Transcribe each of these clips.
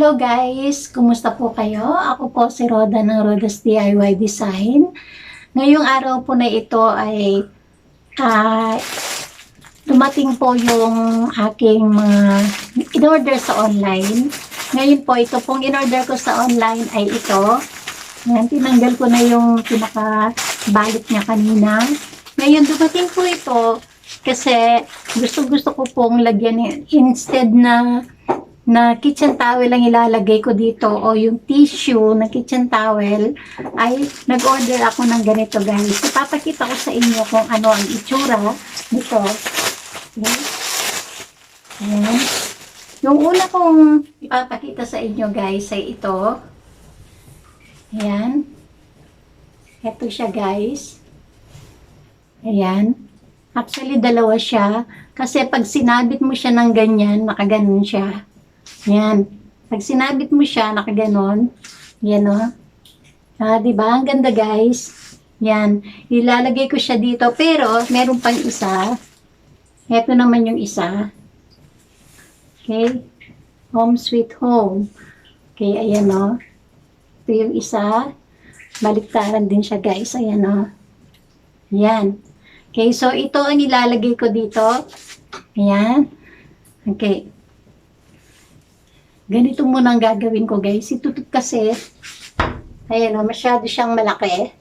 Hello guys! Kumusta po kayo? Ako po si Roda ng Roda's DIY Design. Ngayong araw po na ito ay dumating po yung aking mga in-order sa online. Ngayon po, ito pong in-order ko sa online ay ito. Ngayon, tinanggal ko na yung pinaka-balit niya kanina. Ngayon, dumating po ito kasi gusto ko pong lagyan instead na kitchen towel lang ilalagay ko dito o yung tissue na kitchen towel ay nag-order ako ng ganito guys. Ipapakita ko sa inyo kung ano ang itsura nito. Okay. Ayan. Yung una kong ipapakita sa inyo guys ay ito. Ayan. Ito siya guys. Ayan. Actually dalawa siya kasi pag sinabit mo siya ng ganyan, nakaganon siya. Yan. Pag sinabit mo siya, nakaganon. Yan o. Diba? Ang ganda guys. Yan. Ilalagay ko siya dito. Pero, meron pang isa. Ito naman yung isa. Okay. Home sweet home. Okay, ayan o. Ito yung isa. Baliktaran din siya guys. Ayan o. Yan. Okay, so ito ang ilalagay ko dito. Ayan. Okay. Ganito muna ang gagawin ko guys. Ito kasi, ayan o, masyado siyang malaki.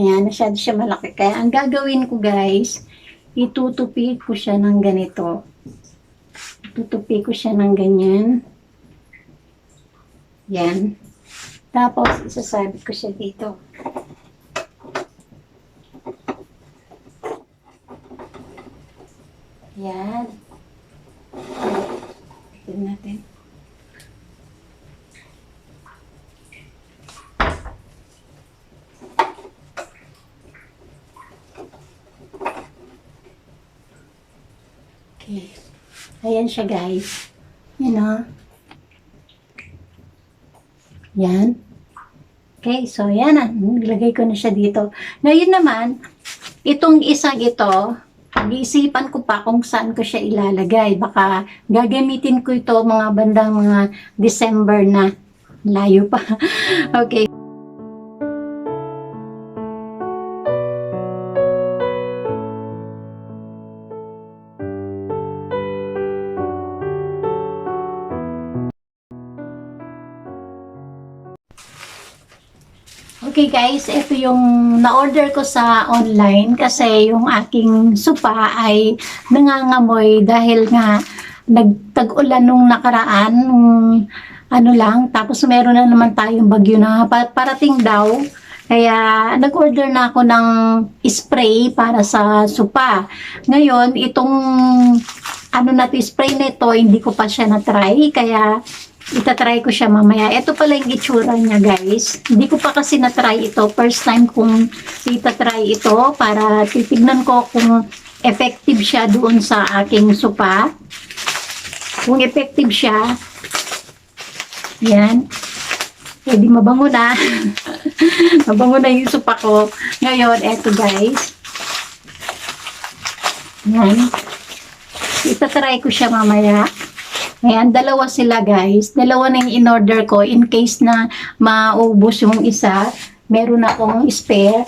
Ayan, masyado siyang malaki. Kaya ang gagawin ko guys, itutupi ko siya ng ganito. Itutupi ko siya ng ganyan. Yan. Tapos, isasabit ko siya dito. Yan. Tignan natin. Okay. Ayan siya guys. Yan o. Yan. Okay, so yan na. Nilagay ko na siya dito. Ngayon naman, itong isang ito, pag-iisipan ko pa kung saan ko siya ilalagay. Baka gagamitin ko ito mga bandang mga December na. Layo pa. Okay. Okay guys, ito yung na-order ko sa online kasi yung aking supa ay nangangamoy dahil nga nagtag-ulan nung nakaraan, ano lang, tapos meron na naman tayong bagyo na parating daw. Kaya nag-order na ako ng spray para sa supa. Ngayon, itong spray na ito, hindi ko pa siya na-try, kaya itatry ko siya mamaya. Ito pala yung itsura niya guys. Hindi ko pa kasi na-try ito. First time kong itatry ito para titignan ko kung effective siya doon sa aking supa. Kung effective siya, yan. Pwede mabango na. Mabango na yung supa ko. Ngayon, eto guys. Yan. Itatry ko siya mamaya. Ayan, dalawa sila guys. Dalawa na yung in-order ko. In case na maubos yung isa, meron akong spare.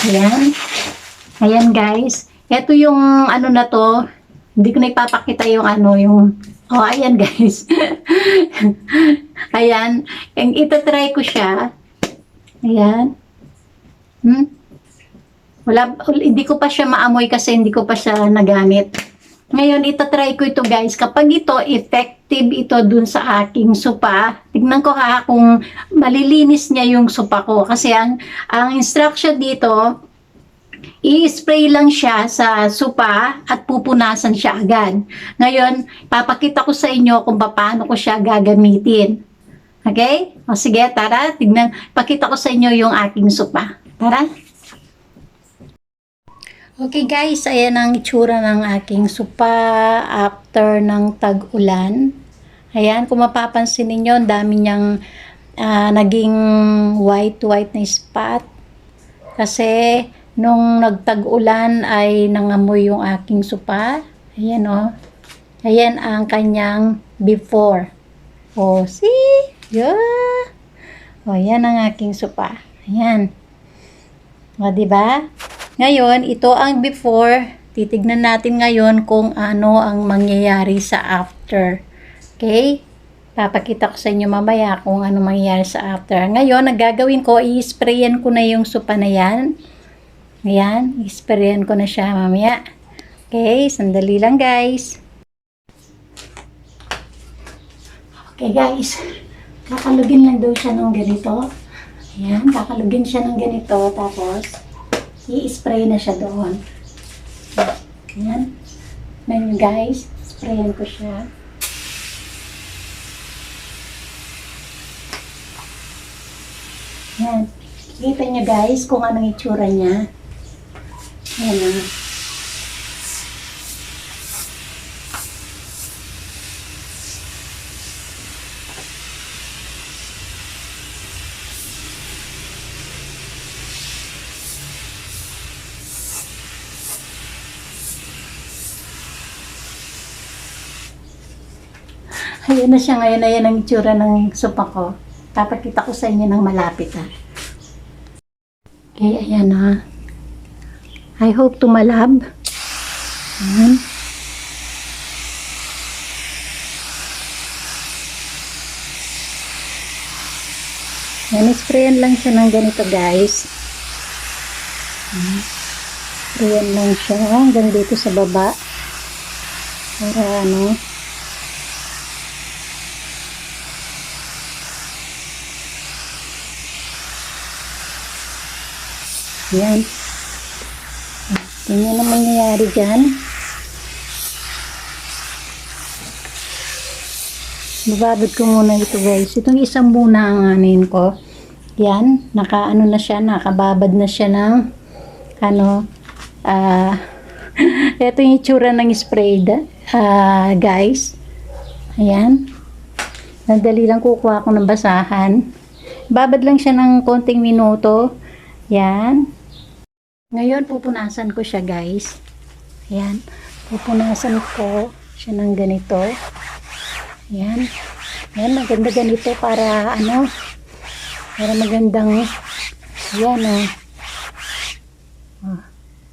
Ayan. Ayan guys. Ito yung ano na to. Hindi ko na ipapakita yung oh, ayan guys. Ayan. Itatry ko siya. Ayan. Hindi ko pa siya maamoy kasi hindi ko pa siya nagamit. Ngayon, itatry ko ito guys. Kapag ito, effective ito dun sa aking supa. Tignan ko ha kung malilinis niya yung supa ko. Kasi ang instruction dito, i-spray lang siya sa supa at pupunasan siya agad. Ngayon, papakita ko sa inyo kung paano ko siya gagamitin. Okay? O sige, tara. Pakita ko sa inyo yung aking supa. Tara. Okay guys, ayan ang itsura ng aking supa after ng tag-ulan. Ayan, kung mapapansin ninyo, ang dami niyang naging white na spot. Kasi nung nagtag-ulan ay nangamoy yung aking supa. Ayan o. Ayan ang kanyang before. Oh, see? Yeah. O, yan ang aking sopa. Ayan. O, diba? Ngayon, ito ang before. Titignan natin ngayon kung ano ang mangyayari sa after. Okay? Papakita ko sa inyo mamaya kung ano mangyayari sa after. Ngayon, ang gagawin ko, i-sprayan ko na yung sopa na yan. Ayan, i-sprayan ko na siya mamaya. Okay, sandali lang guys. Okay guys, kakalugin lang daw siya ng ganito. Ayan, kakalugin siya ng ganito. Tapos, i-spray na siya doon. Ayan. Ngayon guys, sprayan ko siya. Ayan. Kita nyo guys kung anong itsura niya. Ayan na. Ayan na siya ngayon. Ayan ang itsura ng sopa ko. Papakita ko sa inyo ng malapit ha. Okay, ayan ha. I hope tumalab. Ayan. Ayan, sprayan lang siya ng ganito guys. Ayan. Sprayan lang siya hanggang dito sa baba. Para ano. Ayan. Tingnan ang mangyayari dyan. Bababad ko muna ito guys. Itong isang muna ang anin ko. Yan. Nakaano na siya. Nakababad na siya ng ano. Ito yung itsura ng spray guys. Ayan. Nadali lang kukuha ko ng basahan. Babad lang siya ng konting minuto. Yan. Ngayon, pupunasan ko siya, guys. Ayan. Pupunasan ko siya ng ganito. Ayan. Ayan, maganda ganito para, ano, para magandang, ayan, oh.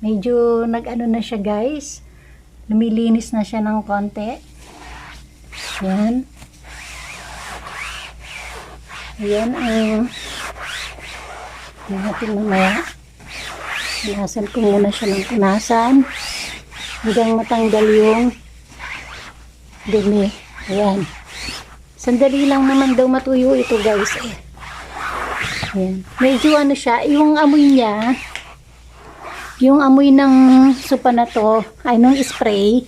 Medyo nag-ano na siya, guys. Lumilinis na siya ng konti. Ayan. Ayan, natin mamaya. Punasan ko muna siya ng punasan hanggang matanggal yung dumi. Ayan. Sandali lang naman daw matuyo ito guys. Ayan. Medyo ano siya, yung amoy niya, yung amoy ng sopa na to, ay nung spray,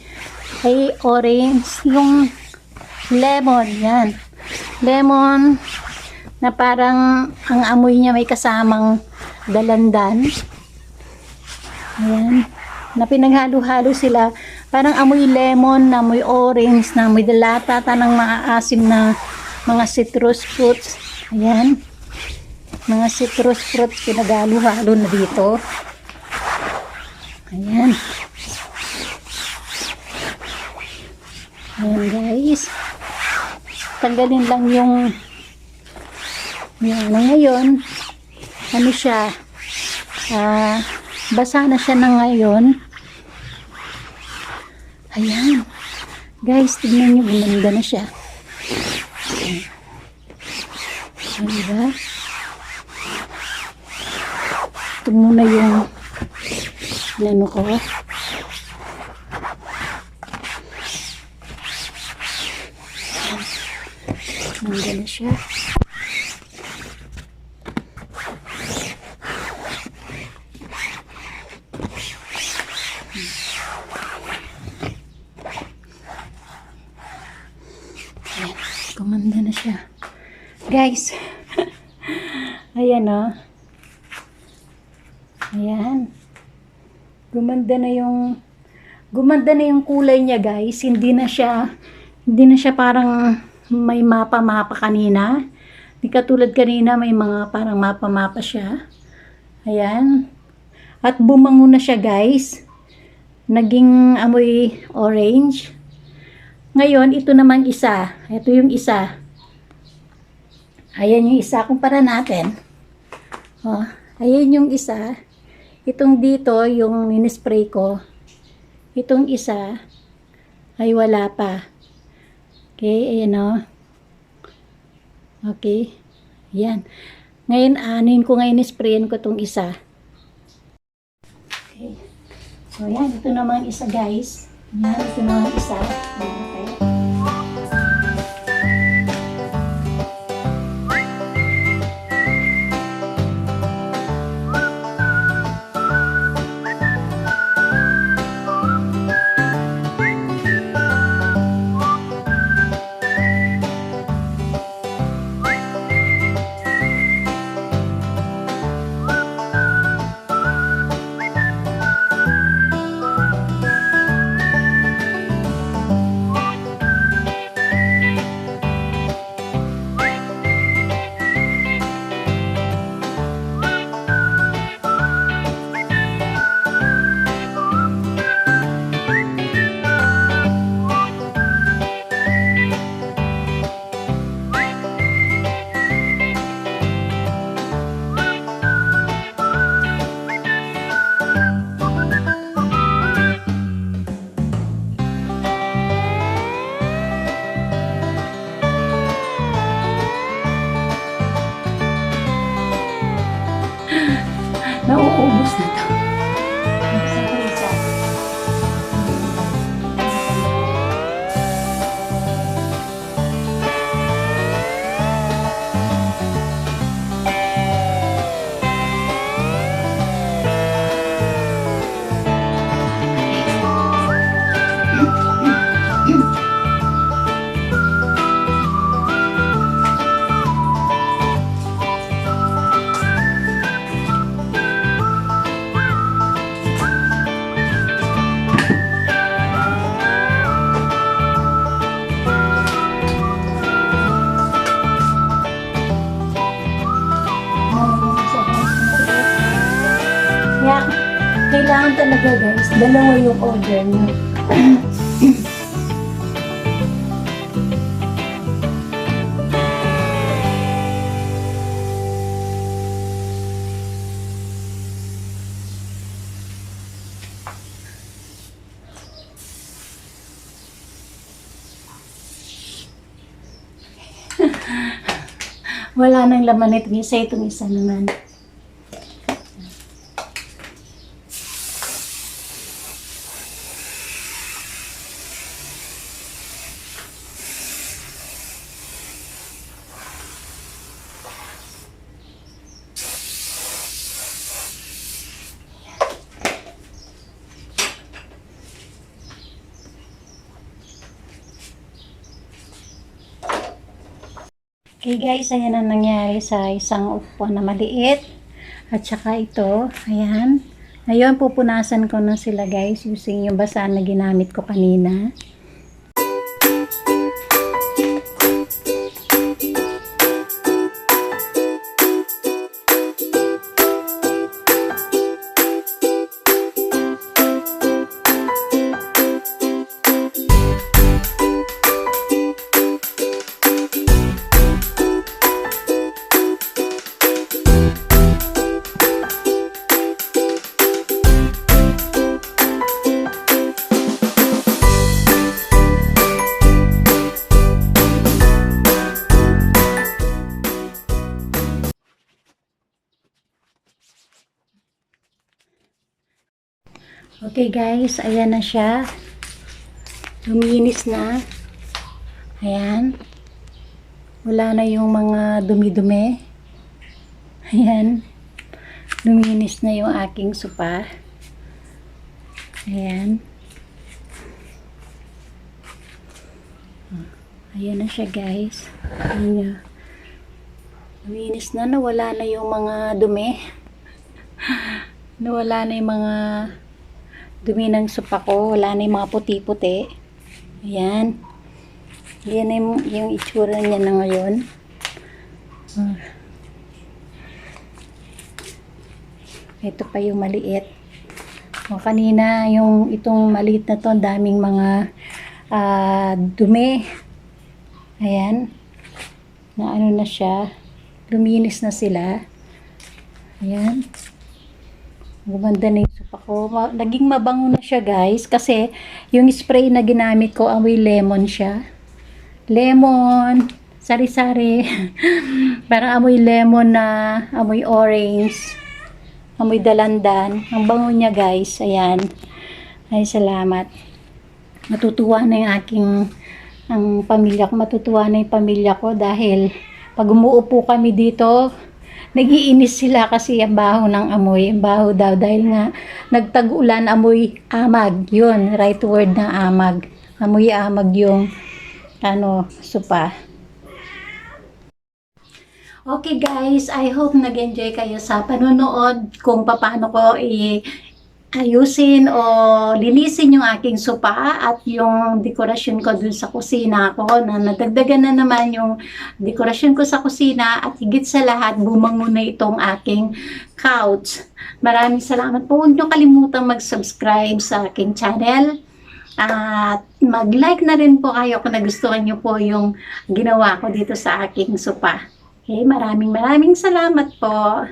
ay orange, yung lemon, yan. Lemon, na parang ang amoy niya may kasamang dalandan. Ayan. Na pinaghalo-halo sila. Parang amoy lemon, na amoy orange, na amoy dalata, tanang maasim na mga citrus fruits. Ayan. Mga citrus fruits pinaghalo-halo na dito. Ayan. Ayan guys. Tanggalin lang yung ano ngayon. Ano siya? Basa na siya na ngayon. Ayan. Guys, tignan nyo. Gumanda na siya. Ayan ba? Ito muna yung ano ko. Gumanda na siya. Gumanda na siya. Guys. Ayan o. Ayan. Gumanda na yung kulay niya guys. Hindi na siya parang may mapa-mapa kanina. Hindi katulad kanina may mga parang mapa-mapa siya. Ayan. At bumango na siya guys. Naging amoy orange. Ngayon, ito namang isa. Ito yung isa. Ayan yung isa. Kumpara natin. Oh, ayan yung isa. Itong dito, yung minispray ko. Itong isa ay wala pa. Okay, ayan o. Okay. Ayan. Ngayon, anin ko ngayon sprayin ko itong isa. Okay. So, ayan. Ito naman isa, guys. Ayan. Ito naman isa. Okay. Nauubos na to. Sa isa. Kaya, kailangan talaga guys, dalawa yung order nyo. Wala nang laman itong isa, itong isa naman. Okay guys, ayan ang nangyari sa isang upuan na maliit. At saka ito, ayan. Ngayon, pupunasan ko na sila guys using yung basahan na ginamit ko kanina. Okay guys, ayan na siya. Luminis na. Ayan. Wala na yung mga dumi-dumi. Ayan. Luminis na yung aking sopa. Ayan. Ayan na siya guys. Ayan. Luminis na. Nawala na yung mga dumi. Nawala na yung mga dumi ng sopa ko. Wala na yung mga puti-puti. Ayan. Yan na yung itsura niya na ngayon. Ito pa yung maliit. O, kanina yung itong maliit na to, daming mga dumi. Ayan. Na ano na siya. Luminis na sila. Ayan. Gumanda na yung sopa ko. Naging mabango na siya, guys. Kasi yung spray na ginamit ko, amoy lemon siya. Lemon, sari-sari. Parang amoy lemon na amoy orange. Amoy dalandan. Ang bango niya, guys. Ayan. Ay, salamat. Matutuwa na yung ang pamilya ko. Matutuwa na yung pamilya ko dahil pag umuupo kami dito, nagiinis sila kasi ang baho ng amoy. Ang baho daw dahil nga nagtag-ulan, amoy amag. Yun, right word na amag. Amoy amag yung sopa. Okay guys, I hope nag-enjoy kayo sa panonood kung paano ko ayusin o linisin yung aking sopa at yung dekorasyon ko dun sa kusina ko na nadagdagan na naman yung dekorasyon ko sa kusina at higit sa lahat bumango na itong aking couch. Maraming salamat po. Huwag niyo kalimutang mag-subscribe sa aking channel at mag-like na rin po kayo kung nagustuhan niyo po yung ginawa ko dito sa aking sopa. Okay, maraming salamat po.